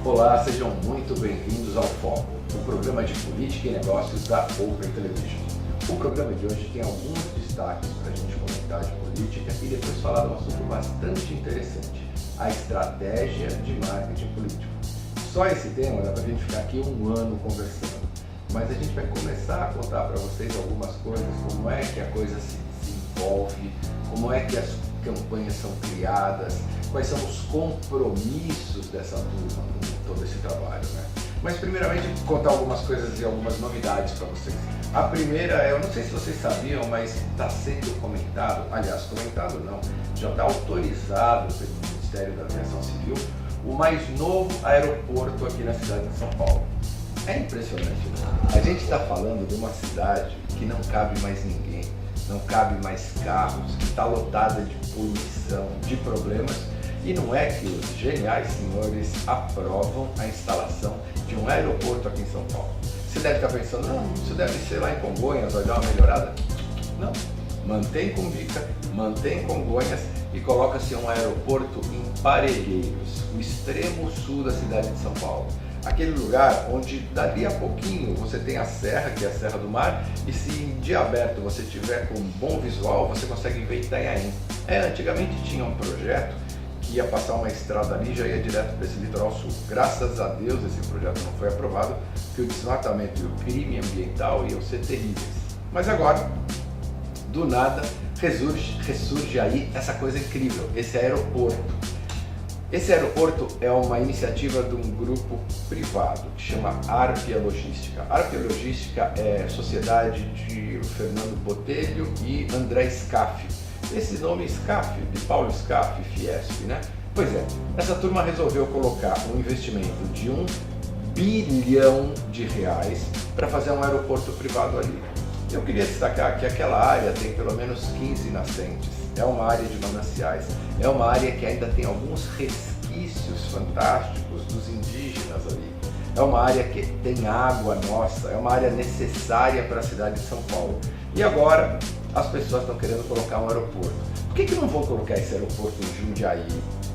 Olá, sejam muito bem-vindos ao Foco, o programa de política e negócios da Open Television. O programa de hoje tem alguns destaques para a gente comentar de política e depois falar de um assunto bastante interessante, a estratégia de marketing político. Só esse tema dá para a gente ficar aqui um ano conversando, mas a gente vai começar a contar para vocês algumas coisas, como é que a coisa se desenvolve, como é que as campanhas são criadas, quais são os compromissos dessa turma com todo esse trabalho, né? Mas primeiramente contar algumas coisas e algumas novidades para vocês. A primeira é, eu não sei se vocês sabiam, mas está sendo comentado, aliás, comentado não, já está autorizado pelo Ministério da Aviação Civil, o mais novo aeroporto aqui na cidade de São Paulo. É impressionante, né? A gente está falando de uma cidade que não cabe mais ninguém, não cabe mais carros, que está lotada de poluição, de problemas, e não é que os geniais senhores aprovam a instalação de um aeroporto aqui em São Paulo. Você deve estar pensando, não, isso deve ser lá em Congonhas, vai dar uma melhorada. Não, mantém Cumbica, mantém Congonhas e coloca-se um aeroporto em Parelheiros, o extremo sul da cidade de São Paulo. Aquele lugar onde dali a pouquinho você tem a serra, que é a Serra do Mar, e se em dia aberto você tiver com um bom visual, você consegue ver Itanhaém. Antigamente tinha um projeto que ia passar uma estrada ali e já ia direto para esse litoral sul. Graças a Deus esse projeto não foi aprovado, porque o desmatamento e o crime ambiental iam ser terríveis. Mas agora, do nada, ressurge aí essa coisa incrível, esse aeroporto. Esse aeroporto é uma iniciativa de um grupo privado que chama Arpia Logística. Arpia Logística é sociedade de Fernando Botelho e André Scaffi. Esse nome Scaffi, de Paulo Scaffi, Fiesp, né? Pois é, essa turma resolveu colocar um investimento de R$ 1 bilhão para fazer um aeroporto privado ali. Eu queria destacar que aquela área tem pelo menos 15 nascentes, é uma área de mananciais, é uma área que ainda tem alguns resquícios fantásticos dos indígenas ali, é uma área que tem água nossa, é uma área necessária para a cidade de São Paulo. E agora as pessoas estão querendo colocar um aeroporto. Por que não vão colocar esse aeroporto em Jundiaí,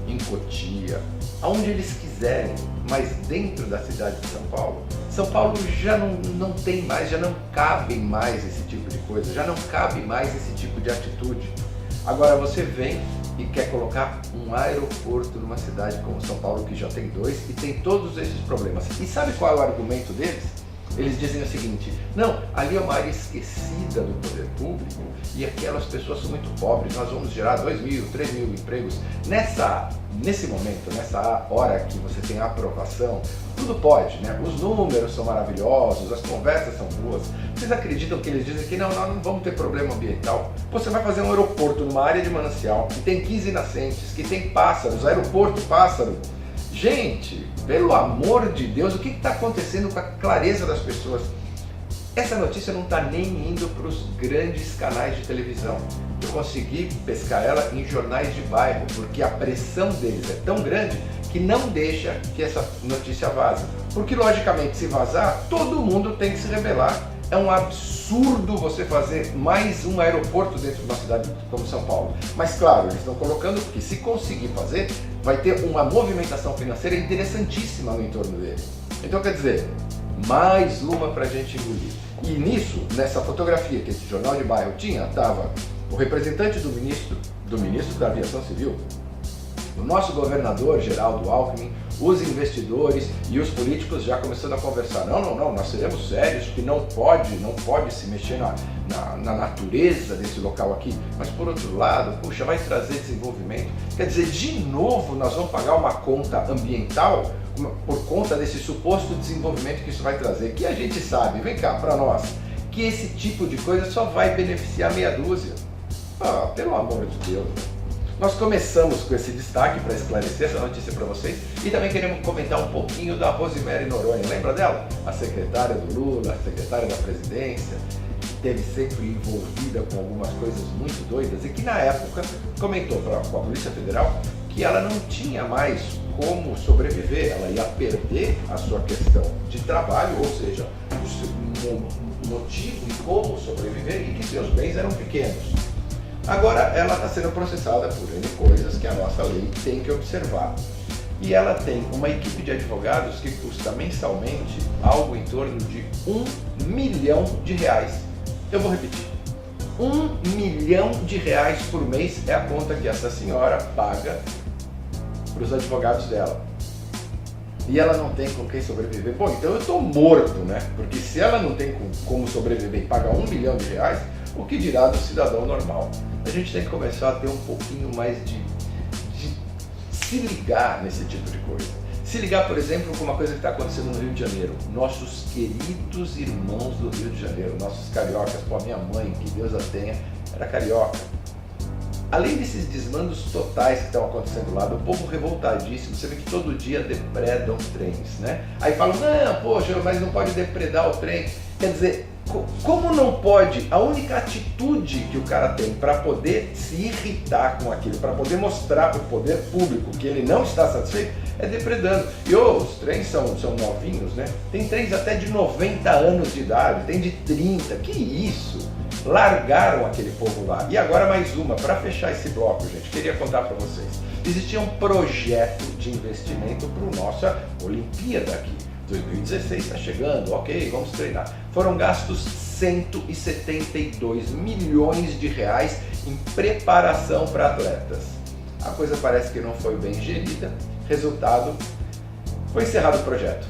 em Cotia, aonde eles quiserem, mas dentro da cidade de São Paulo? São Paulo já não tem mais, já não cabe mais esse tipo de coisa, já não cabe mais esse tipo de atitude. Agora você vem e quer colocar um aeroporto numa cidade como São Paulo, que já tem dois e tem todos esses problemas. E sabe qual é o argumento deles? Eles dizem o seguinte, não, ali é uma área esquecida do poder público e aquelas pessoas são muito pobres, nós vamos gerar 2.000, 3.000 empregos. Nesse momento, nessa hora que você tem a aprovação, tudo pode, né? Os números são maravilhosos, as conversas são boas. Vocês acreditam que eles dizem que não vamos ter problema ambiental? Você vai fazer um aeroporto numa área de manancial que tem 15 nascentes, que tem pássaros, aeroporto pássaro. Gente, pelo amor de Deus, o que está acontecendo com a clareza das pessoas? Essa notícia não está nem indo para os grandes canais de televisão. Eu consegui pescar ela em jornais de bairro, porque a pressão deles é tão grande que não deixa que essa notícia vaze. Porque, logicamente, se vazar, todo mundo tem que se rebelar. É um absurdo você fazer mais um aeroporto dentro de uma cidade como São Paulo. Mas, claro, eles estão colocando que se conseguir fazer, vai ter uma movimentação financeira interessantíssima no entorno dele. Então, quer dizer, mais uma para a gente engolir. E nisso, nessa fotografia que esse jornal de bairro tinha, estava o representante do ministro da Aviação Civil, o nosso governador Geraldo Alckmin, os investidores e os políticos já começando a conversar. Não, nós seremos sérios, que não pode se mexer na natureza desse local aqui. Mas por outro lado, puxa, vai trazer desenvolvimento. Quer dizer, de novo nós vamos pagar uma conta ambiental por conta desse suposto desenvolvimento que isso vai trazer. Que a gente sabe, vem cá, para nós, que esse tipo de coisa só vai beneficiar meia dúzia. Pelo amor de Deus. Nós começamos com esse destaque para esclarecer essa notícia para vocês e também queremos comentar um pouquinho da Rosemary Noronha. Lembra dela? A secretária do Lula, a secretária da presidência, que esteve sempre envolvida com algumas coisas muito doidas e que na época comentou com a Polícia Federal que ela não tinha mais como sobreviver, ela ia perder a sua questão de trabalho, ou seja, o seu motivo e como sobreviver e que seus bens eram pequenos. Agora ela está sendo processada por N coisas que a nossa lei tem que observar. e ela tem uma equipe de advogados que custa mensalmente algo em torno de R$1 milhão. Eu vou repetir. R$1 milhão por mês é a conta que essa senhora paga para os advogados dela. E ela não tem com quem sobreviver. Bom, então eu estou morto, né? Porque se ela não tem como sobreviver e paga R$1 milhão, o que dirá do cidadão normal? A gente tem que começar a ter um pouquinho mais de se ligar nesse tipo de coisa. Se ligar, por exemplo, com uma coisa que está acontecendo no Rio de Janeiro. Nossos queridos irmãos do Rio de Janeiro, nossos cariocas. Pô, a minha mãe, que Deus a tenha, era carioca. Além desses desmandos totais que estão acontecendo lá, do povo revoltadíssimo, você vê que todo dia depredam trens, né? Aí falam, não, poxa, mas não pode depredar o trem. Quer dizer, como não pode? A única atitude que o cara tem para poder se irritar com aquilo, para poder mostrar para o poder público que ele não está satisfeito, é depredando. E os trens são novinhos, né? Tem trens até de 90 anos de idade, tem de 30, que isso? Largaram aquele povo lá. E agora mais uma, para fechar esse bloco, gente, queria contar para vocês. Existia um projeto de investimento para o nossa Olimpíada aqui. 2016 está chegando, ok, vamos treinar. Foram gastos 172 milhões de reais em preparação para atletas. A coisa parece que não foi bem gerida. Resultado, foi encerrado o projeto.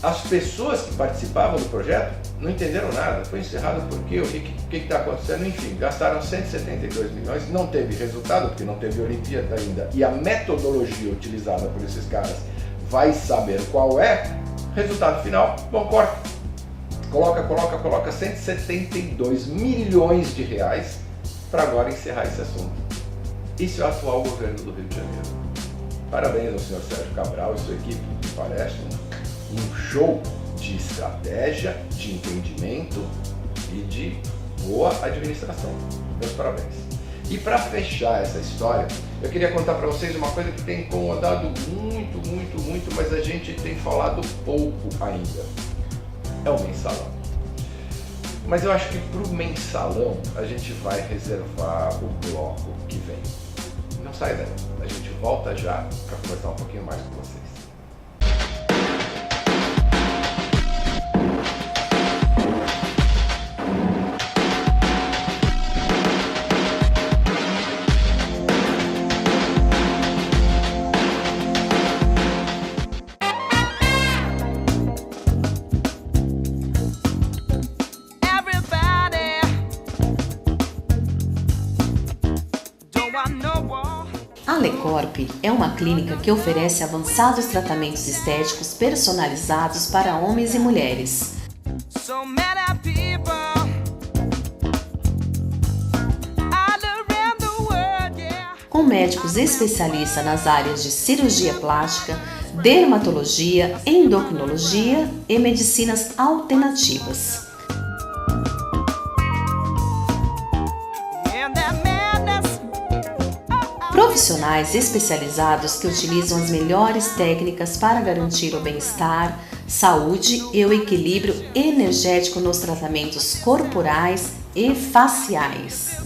As pessoas que participavam do projeto não entenderam nada, foi encerrado porque o que está acontecendo? Enfim, gastaram 172 milhões, não teve resultado, porque não teve Olimpíada ainda, e a metodologia utilizada por esses caras vai saber qual é. Resultado final, bom, corta. Coloca 172 milhões de reais para agora encerrar esse assunto. Isso é o atual governo do Rio de Janeiro. Parabéns ao senhor Sérgio Cabral e sua equipe, me parece um show de estratégia, de entendimento e de boa administração. Meus parabéns. E para fechar essa história, eu queria contar para vocês uma coisa que tem incomodado muito, mas a gente tem falado pouco ainda. É o mensalão. Mas eu acho que para o mensalão a gente vai reservar o bloco que vem. Não sai daí, a gente volta já para conversar um pouquinho mais com vocês. A LeCorp é uma clínica que oferece avançados tratamentos estéticos personalizados para homens e mulheres. Com médicos especialistas nas áreas de cirurgia plástica, dermatologia, endocrinologia e medicinas alternativas. Profissionais especializados que utilizam as melhores técnicas para garantir o bem-estar, saúde e o equilíbrio energético nos tratamentos corporais e faciais.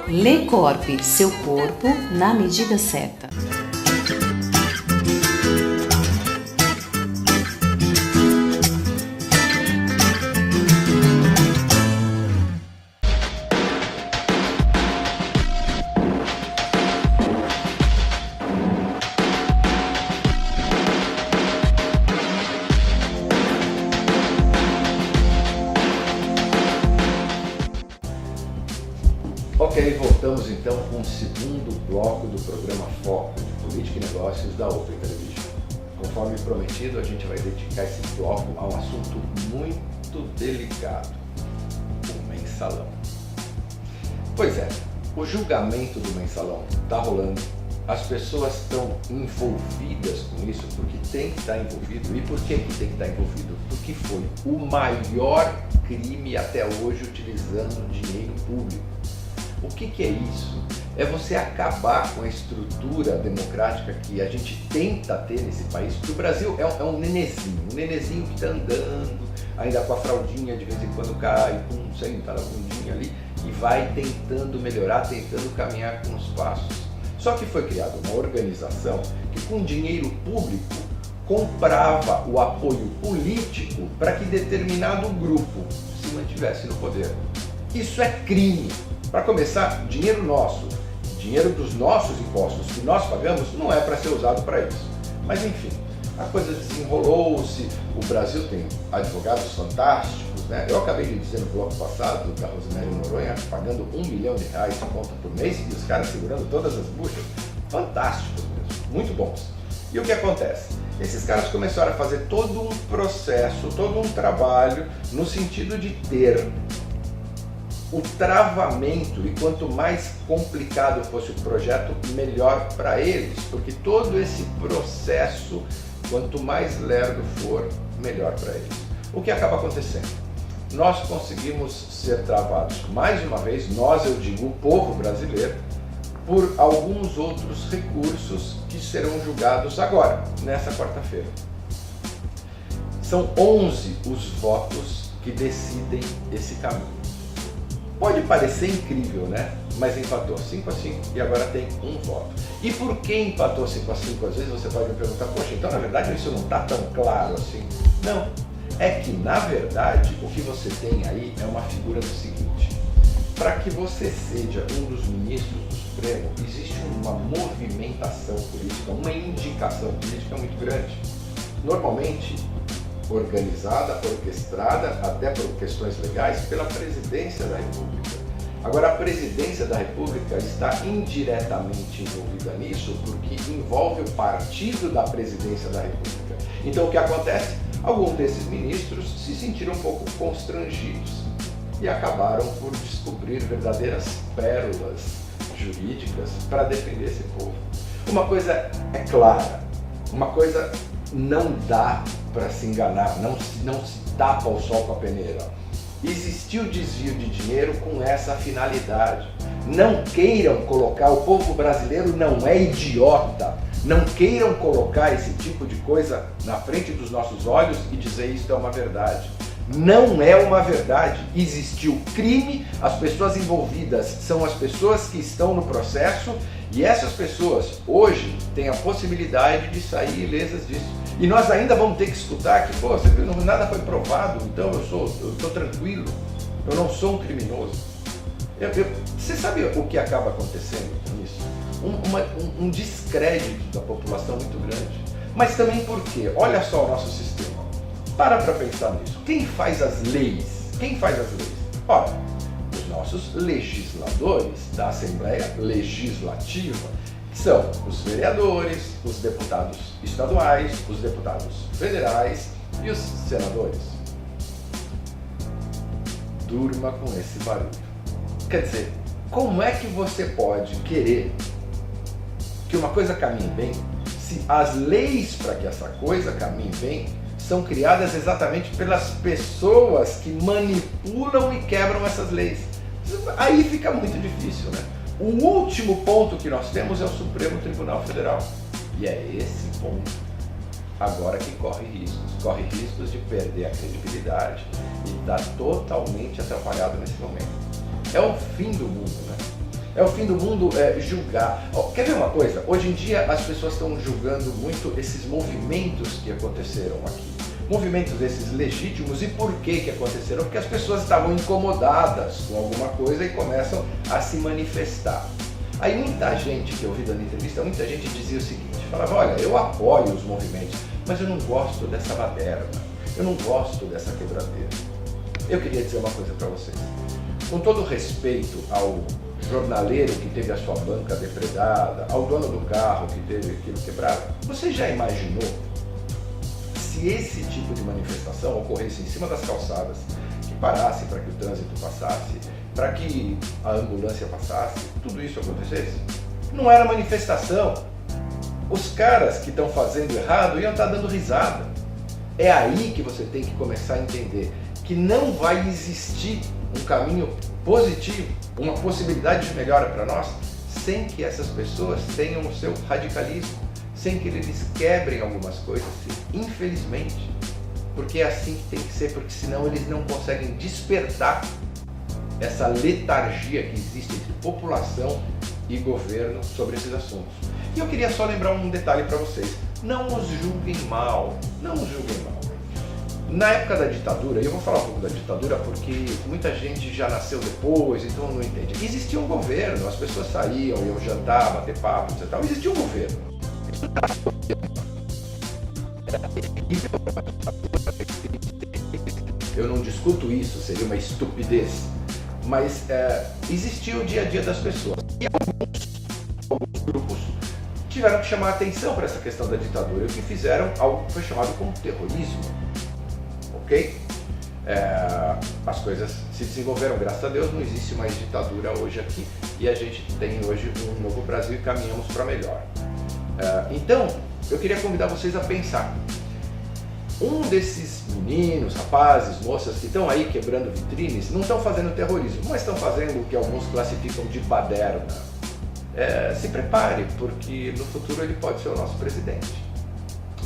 LeCorp, seu corpo na medida certa. Ok, voltamos então com o segundo bloco do programa Foco de Política e Negócios da Open Television. Conforme prometido, a gente vai dedicar esse bloco a um assunto muito delicado, o mensalão. Pois é, o julgamento do mensalão está rolando, as pessoas estão envolvidas com isso porque tem que estar envolvido. E por que tem que estar envolvido? Porque foi o maior crime até hoje utilizando dinheiro público. O que é isso? É você acabar com a estrutura democrática que a gente tenta ter nesse país, porque o Brasil é um nenezinho que está andando, ainda com a fraldinha, de vez em quando cai, senta na bundinha ali, e vai tentando melhorar, tentando caminhar com os passos. Só que foi criada uma organização que com dinheiro público comprava o apoio político para que determinado grupo se mantivesse no poder. Isso é crime. Para começar, dinheiro nosso, dinheiro dos nossos impostos que nós pagamos, não é para ser usado para isso. Mas enfim, a coisa desenrolou-se, o Brasil tem advogados fantásticos, né? Eu acabei de dizer no bloco passado da Rosemary Noronha pagando R$1 milhão de conta por mês e os caras segurando todas as buchas. Fantásticos mesmo, muito bons. E o que acontece? Esses caras começaram a fazer todo um processo, todo um trabalho no sentido de ter o travamento, e quanto mais complicado fosse o projeto, melhor para eles, porque todo esse processo, quanto mais lerdo for, melhor para eles. O que acaba acontecendo? Nós conseguimos ser travados mais uma vez, nós, eu digo, o povo brasileiro, por alguns outros recursos que serão julgados agora, nessa quarta-feira. São 11 os votos que decidem esse caminho. Pode parecer incrível, né? Mas empatou 5-5 e agora tem um voto. E por que empatou 5-5? Às vezes você pode me perguntar, poxa, então na verdade isso não está tão claro assim. Não, é que na verdade o que você tem aí é uma figura do seguinte: para que você seja um dos ministros do Supremo, existe uma movimentação política, uma indicação política muito grande. Normalmente organizada, orquestrada, até por questões legais, pela Presidência da República. Agora, a Presidência da República está indiretamente envolvida nisso porque envolve o partido da Presidência da República. Então, o que acontece? Alguns desses ministros se sentiram um pouco constrangidos e acabaram por descobrir verdadeiras pérolas jurídicas para defender esse povo. Uma coisa é clara, uma coisa não dá para se enganar, não se tapa o sol com a peneira. Existiu desvio de dinheiro com essa finalidade. Não queiram colocar, o povo brasileiro não é idiota, não queiram colocar esse tipo de coisa na frente dos nossos olhos e dizer isto é uma verdade. Não é uma verdade. Existiu crime, as pessoas envolvidas são as pessoas que estão no processo e essas pessoas hoje têm a possibilidade de sair ilesas disso. E nós ainda vamos ter que escutar que, pô, nada foi provado, então eu estou tranquilo, eu não sou um criminoso. Você sabe o que acaba acontecendo com isso? Um descrédito da população muito grande. Mas também por quê? Olha só o nosso sistema. Para pensar nisso. Quem faz as leis? Quem faz as leis? Ora, os nossos legisladores da Assembleia Legislativa, que são os vereadores, os deputados estaduais, os deputados federais e os senadores. Durma com esse barulho. Quer dizer, como é que você pode querer que uma coisa caminhe bem se as leis para que essa coisa caminhe bem são criadas exatamente pelas pessoas que manipulam e quebram essas leis? Aí fica muito difícil, né? O último ponto que nós temos é o Supremo Tribunal Federal. E é esse ponto agora que corre riscos de perder a credibilidade e estar totalmente atrapalhado nesse momento. É o fim do mundo, né? É o fim do mundo julgar. Quer ver uma coisa? Hoje em dia as pessoas estão julgando muito esses movimentos que aconteceram aqui. Movimentos esses legítimos. E por que aconteceram? Porque as pessoas estavam incomodadas com alguma coisa e começam a se manifestar. Aí muita gente que eu ouvi dando entrevista, muita gente dizia o seguinte, falava, olha, eu apoio os movimentos, mas eu não gosto dessa baderna, eu não gosto dessa quebradeira. Eu queria dizer uma coisa para vocês. Com todo respeito ao jornaleiro que teve a sua banca depredada, ao dono do carro que teve aquilo quebrado, você já imaginou se esse tipo de manifestação ocorresse em cima das calçadas, que parasse para que o trânsito passasse, para que a ambulância passasse, tudo isso acontecesse? Não era manifestação. Os caras que estão fazendo errado iam estar dando risada. É aí que você tem que começar a entender que não vai existir um caminho positivo, uma possibilidade de melhora para nós, sem que essas pessoas tenham o seu radicalismo, sem que eles quebrem algumas coisas, infelizmente. Porque é assim que tem que ser, porque senão eles não conseguem despertar essa letargia que existe entre população e governo sobre esses assuntos. E eu queria só lembrar um detalhe para vocês. Não os julguem mal, não os julguem mal. Na época da ditadura, e eu vou falar um pouco da ditadura porque muita gente já nasceu depois, então não entende. Existia um governo, as pessoas saíam, iam jantar, bater papo, etc. Existia um governo. Eu não discuto isso, seria uma estupidez, mas existia o dia a dia das pessoas. E alguns grupos tiveram que chamar a atenção para essa questão da ditadura, e o que fizeram algo que foi chamado como terrorismo. Ok? As coisas se desenvolveram, graças a Deus, não existe mais ditadura hoje aqui, e a gente tem hoje um novo Brasil e caminhamos para melhor. Então, eu queria convidar vocês a pensar. Um desses meninos, rapazes, moças que estão aí quebrando vitrines, não estão fazendo terrorismo, mas estão fazendo o que alguns classificam de baderna. Se prepare, porque no futuro ele pode ser o nosso presidente.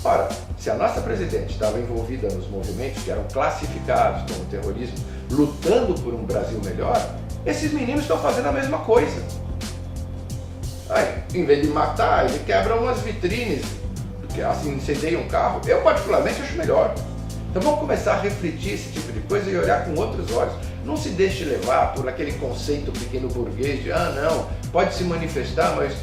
Ora, se a nossa presidente estava envolvida nos movimentos que eram classificados como terrorismo, lutando por um Brasil melhor, esses meninos estão fazendo a mesma coisa. Aí, em vez de matar, ele quebra umas vitrines, que assim incendeia um carro. Eu particularmente acho melhor. Então vamos começar a refletir esse tipo de coisa e olhar com outros olhos. Não se deixe levar por aquele conceito pequeno burguês de não, pode se manifestar, mas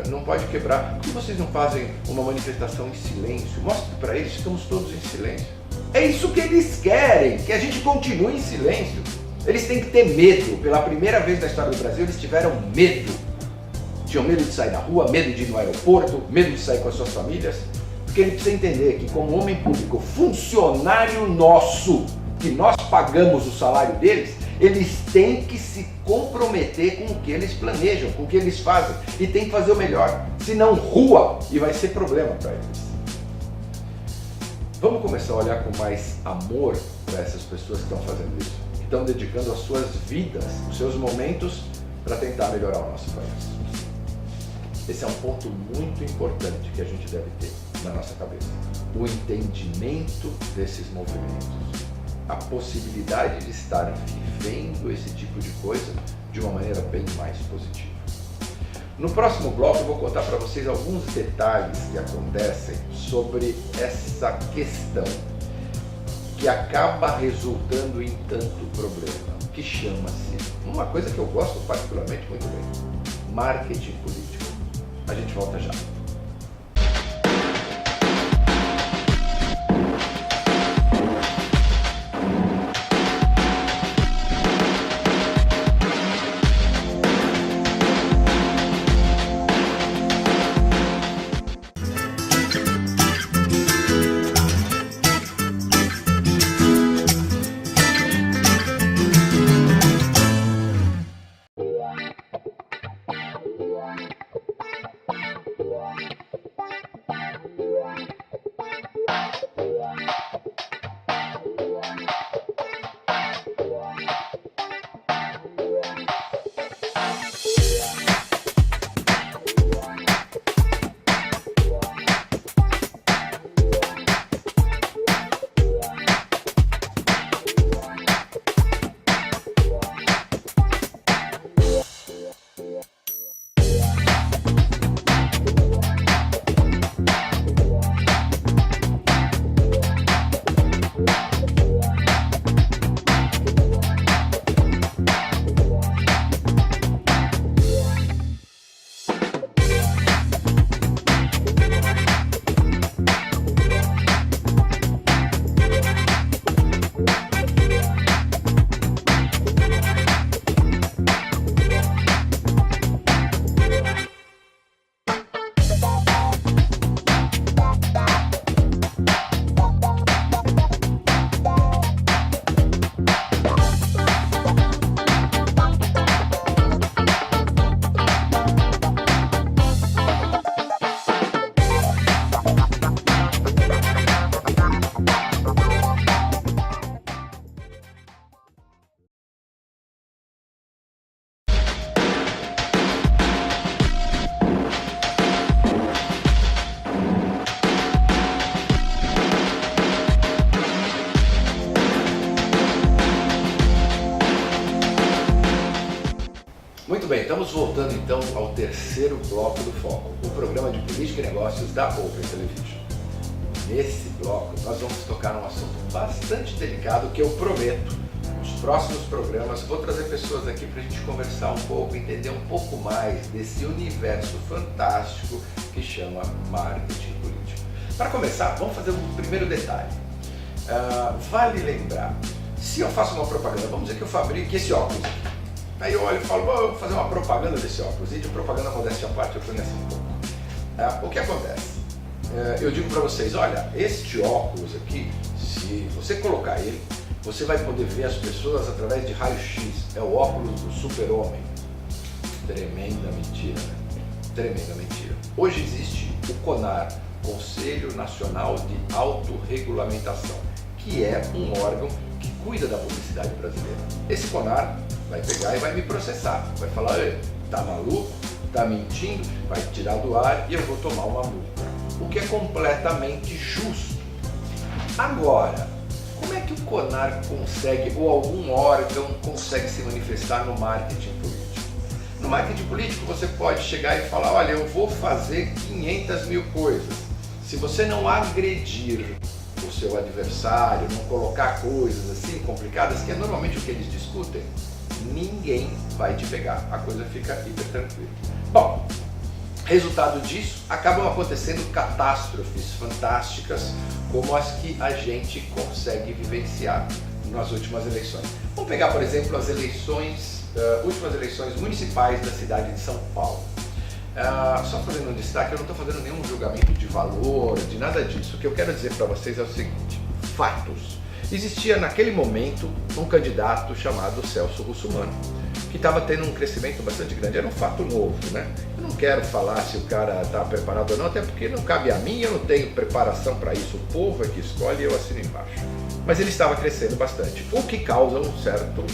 não pode quebrar. Por que vocês não fazem uma manifestação em silêncio? Mostre para eles que estamos todos em silêncio. É isso que eles querem, que a gente continue em silêncio. Eles têm que ter medo. Pela primeira vez na história do Brasil, eles tiveram medo. Tinham medo de sair na rua, medo de ir no aeroporto, medo de sair com as suas famílias. Porque ele precisa entender que, como homem público, funcionário nosso, que nós pagamos o salário deles, eles têm que se comprometer com o que eles planejam, com o que eles fazem, e tem que fazer o melhor, senão rua, e vai ser problema para eles. Vamos começar a olhar com mais amor para essas pessoas que estão fazendo isso, que estão dedicando as suas vidas, os seus momentos para tentar melhorar o nosso país. Esse é um ponto muito importante que a gente deve ter na nossa cabeça. O entendimento desses movimentos. A possibilidade de estar vivendo esse tipo de coisa de uma maneira bem mais positiva. No próximo bloco eu vou contar para vocês alguns detalhes que acontecem sobre essa questão que acaba resultando em tanto problema, que chama-se, uma coisa que eu gosto particularmente muito bem, marketing político. A gente volta já. Estamos voltando então ao terceiro bloco do Foco, o programa de política e negócios da Open Television. Nesse bloco nós vamos tocar num assunto bastante delicado que eu prometo, nos próximos programas vou trazer pessoas aqui para a gente conversar um pouco, entender um pouco mais desse universo fantástico que chama marketing político. Para começar, vamos fazer um primeiro detalhe. Vale lembrar, se eu faço uma propaganda, vamos dizer que eu fabrique esse óculos aqui. Aí eu olho e falo, vou fazer uma propaganda desse óculos. E de propaganda, modéstia à parte, eu conheço um pouco. O que acontece? Eu digo para vocês, olha, este óculos aqui, se você colocar ele, você vai poder ver as pessoas através de raio-x. É o óculos do super-homem. Tremenda mentira, né? Tremenda mentira. Hoje existe o CONAR, Conselho Nacional de Autorregulamentação, que é um órgão que cuida da publicidade brasileira. Esse CONAR vai pegar e vai me processar, vai falar, tá maluco, tá mentindo, vai tirar do ar e eu vou tomar uma multa. O que é completamente justo. Agora, como é que o CONAR consegue, ou algum órgão consegue se manifestar no marketing político? No marketing político você pode chegar e falar, olha, eu vou fazer 500 mil coisas. Se você não agredir o seu adversário, não colocar coisas assim complicadas, que é normalmente o que eles discutem, ninguém vai te pegar, a coisa fica hiper tranquila. Bom, resultado disso, acabam acontecendo catástrofes fantásticas como as que a gente consegue vivenciar nas últimas eleições. Vamos pegar, por exemplo, as últimas eleições municipais da cidade de São Paulo. Só fazendo um destaque, eu não estou fazendo nenhum julgamento de valor, de nada disso. O que eu quero dizer para vocês é o seguinte, fatos. Existia naquele momento um candidato chamado Celso Russomano, que estava tendo um crescimento bastante grande. Era um fato novo, né? Eu não quero falar se o cara está preparado ou não, até porque não cabe a mim, eu não tenho preparação para isso. O povo é que escolhe e eu assino embaixo. Mas ele estava crescendo bastante, o que causa um certo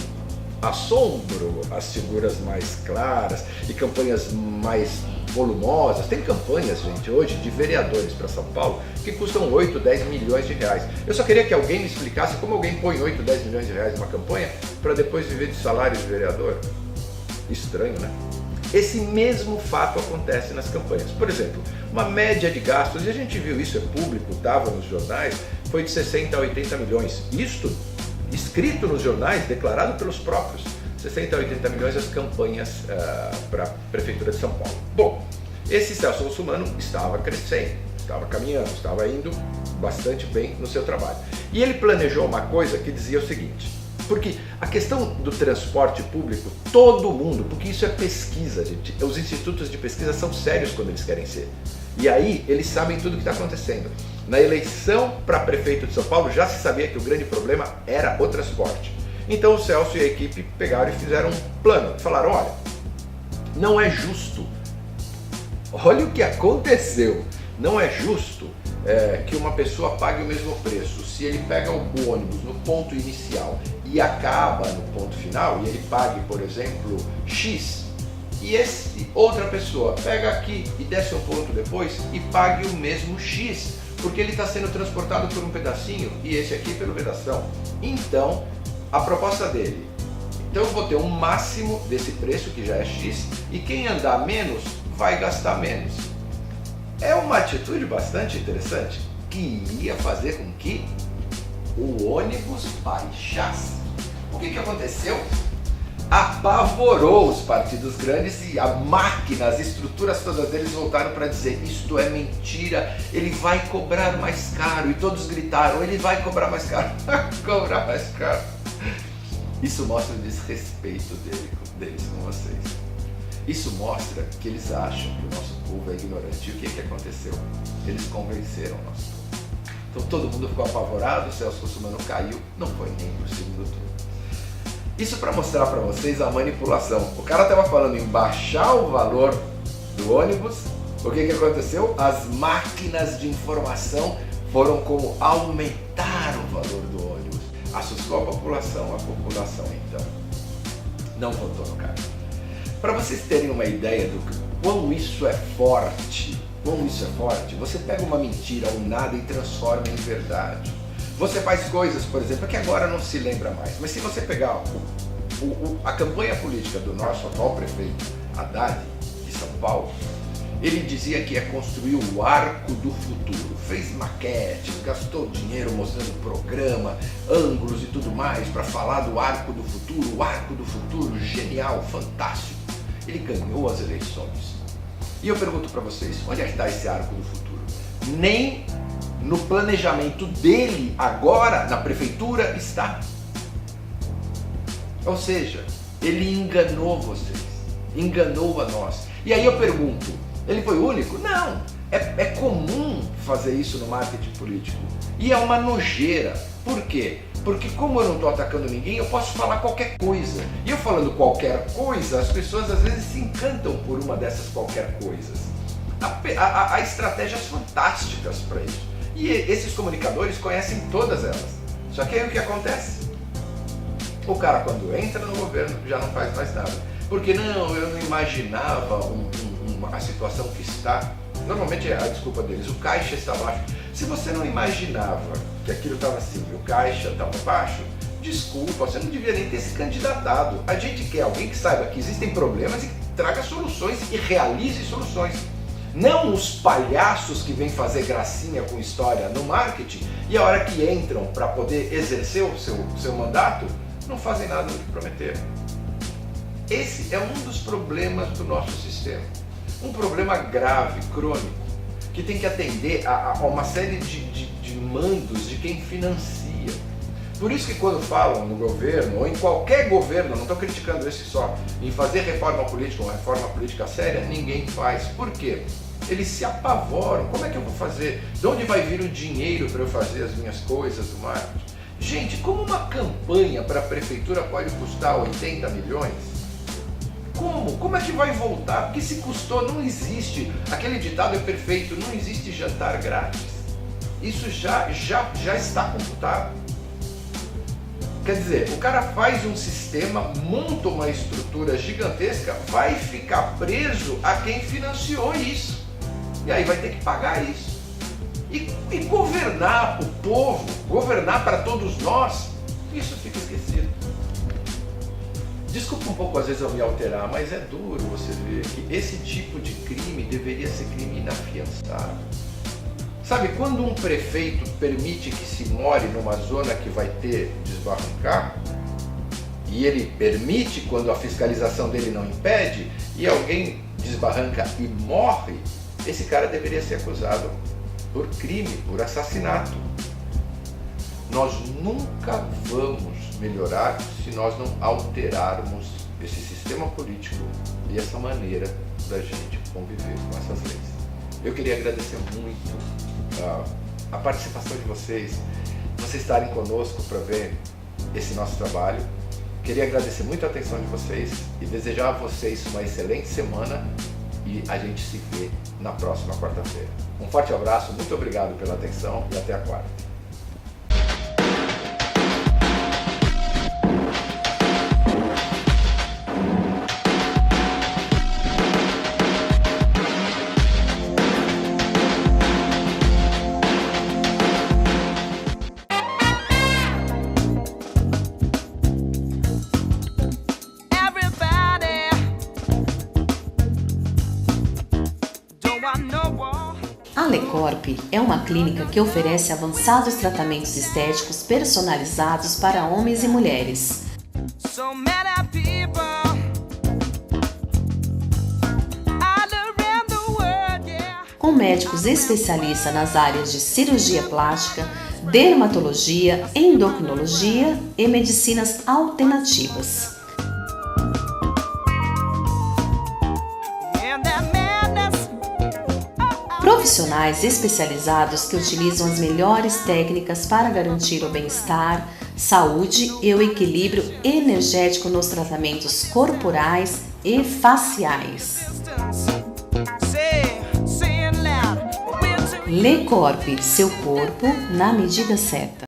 assombro às figuras mais claras e campanhas mais volumosas. Tem campanhas, gente, hoje de vereadores para São Paulo que custam 8, 10 milhões de reais. Eu só queria que alguém me explicasse como alguém põe 8, 10 milhões de reais numa campanha para depois viver de salário de vereador. Estranho, né? Esse mesmo fato acontece nas campanhas. Por exemplo, uma média de gastos, e a gente viu isso, é público, estava nos jornais, foi de 60 a 80 milhões. Isto escrito nos jornais, declarado pelos próprios. 60 a 80 milhões as campanhas para a Prefeitura de São Paulo. Bom, esse Celso Russomano estava crescendo, estava caminhando, estava indo bastante bem no seu trabalho. E ele planejou uma coisa que dizia o seguinte, porque a questão do transporte público, todo mundo, porque isso é pesquisa, gente, os institutos de pesquisa são sérios quando eles querem ser. E aí eles sabem tudo o que está acontecendo. Na eleição para prefeito de São Paulo já se sabia que o grande problema era o transporte. Então o Celso e a equipe pegaram e fizeram um plano. Falaram, olha, não é justo. Olha o que aconteceu. Não é justo que uma pessoa pague o mesmo preço. Se ele pega o ônibus no ponto inicial e acaba no ponto final, e ele pague, por exemplo, X, e outra pessoa pega aqui e desce um ponto depois e pague o mesmo X, porque ele está sendo transportado por um pedacinho e esse aqui pelo pedação. Então, a proposta dele, então eu vou ter um máximo desse preço, que já é X, e quem andar menos vai gastar menos. É uma atitude bastante interessante, que iria fazer com que o ônibus baixasse. O que aconteceu? Apavorou os partidos grandes e a máquina, as estruturas todas deles voltaram para dizer, isto é mentira, ele vai cobrar mais caro. E todos gritaram, ele vai cobrar mais caro, vai cobrar mais caro. Isso mostra o desrespeito deles com vocês. Isso mostra que eles acham que o nosso povo é ignorante. E o que aconteceu? Eles convenceram o nosso povo. Então todo mundo ficou apavorado, o Celso Russomano caiu, não foi nem pro segundo turno. Isso para mostrar para vocês a manipulação. O cara estava falando em baixar o valor do ônibus. O que aconteceu? As máquinas de informação foram como aumentar o valor do ônibus. Assustou a população então não votou no cara. Para vocês terem uma ideia do quão isso é forte, você pega uma mentira, um nada e transforma em verdade. Você faz coisas, por exemplo, que agora não se lembra mais, mas se você pegar a campanha política do nosso atual prefeito, Haddad, de São Paulo, ele dizia que ia construir o arco do futuro. Fez maquetes, gastou dinheiro mostrando programa, ângulos e tudo mais para falar do arco do futuro. O arco do futuro, genial, fantástico. Ele ganhou as eleições. E eu pergunto para vocês, onde é que está esse arco do futuro? Nem no planejamento dele agora, na prefeitura, está. Ou seja, ele enganou vocês, enganou a nós. E aí eu pergunto, ele foi o único? Não, é comum fazer isso no marketing político. E é uma nojeira. Por quê? Porque como eu não estou atacando ninguém, eu posso falar qualquer coisa. E eu falando qualquer coisa, as pessoas às vezes se encantam por uma dessas qualquer coisas. Há estratégias fantásticas para isso. E esses comunicadores conhecem todas elas. Só que aí o que acontece? O cara, quando entra no governo, já não faz mais nada. Porque não, eu não imaginava a situação que está. Normalmente é a desculpa deles, o caixa está baixo. Se você não imaginava que aquilo estava assim, o caixa estava baixo, desculpa, você não devia nem ter se candidatado. A gente quer alguém que saiba que existem problemas e que traga soluções e realize soluções. Não os palhaços que vêm fazer gracinha com história no marketing e a hora que entram para poder exercer o seu mandato, não fazem nada do que prometeram. Esse é um dos problemas do nosso sistema. Um problema grave, crônico, que tem que atender a uma série de mandos de quem financia. Por isso que quando falam no governo, ou em qualquer governo, não estou criticando esse só, em fazer reforma política, uma reforma política séria, ninguém faz. Por quê? Eles se apavoram. Como é que eu vou fazer? De onde vai vir o dinheiro para eu fazer as minhas coisas do marketing? Gente, como uma campanha para a prefeitura pode custar 80 milhões? Como? Como é que vai voltar? Porque se custou, não existe. Aquele ditado é perfeito, não existe jantar grátis. Isso já está computado. Quer dizer, o cara faz um sistema, monta uma estrutura gigantesca, vai ficar preso a quem financiou isso. E aí vai ter que pagar isso. E governar o povo, governar para todos nós, isso fica esquecido. Desculpa um pouco às vezes eu me alterar, mas é duro você ver que esse tipo de crime deveria ser crime inafiançável. Sabe, quando um prefeito permite que se more numa zona que vai ter desbarrancar, e ele permite quando a fiscalização dele não impede, e alguém desbarranca e morre, esse cara deveria ser acusado por crime, por assassinato. Nós nunca vamos melhorar se nós não alterarmos esse sistema político e essa maneira da gente conviver com essas leis. Eu queria agradecer muito a participação de vocês estarem conosco para ver esse nosso trabalho. Queria agradecer muito a atenção de vocês e desejar a vocês uma excelente semana e a gente se vê na próxima quarta-feira. Um forte abraço, muito obrigado pela atenção e até a quarta. A Lecorp é uma clínica que oferece avançados tratamentos estéticos personalizados para homens e mulheres. Com médicos especialistas nas áreas de cirurgia plástica, dermatologia, endocrinologia e medicinas alternativas. Profissionais especializados que utilizam as melhores técnicas para garantir o bem-estar, saúde e o equilíbrio energético nos tratamentos corporais e faciais. Lecorp, seu corpo na medida certa.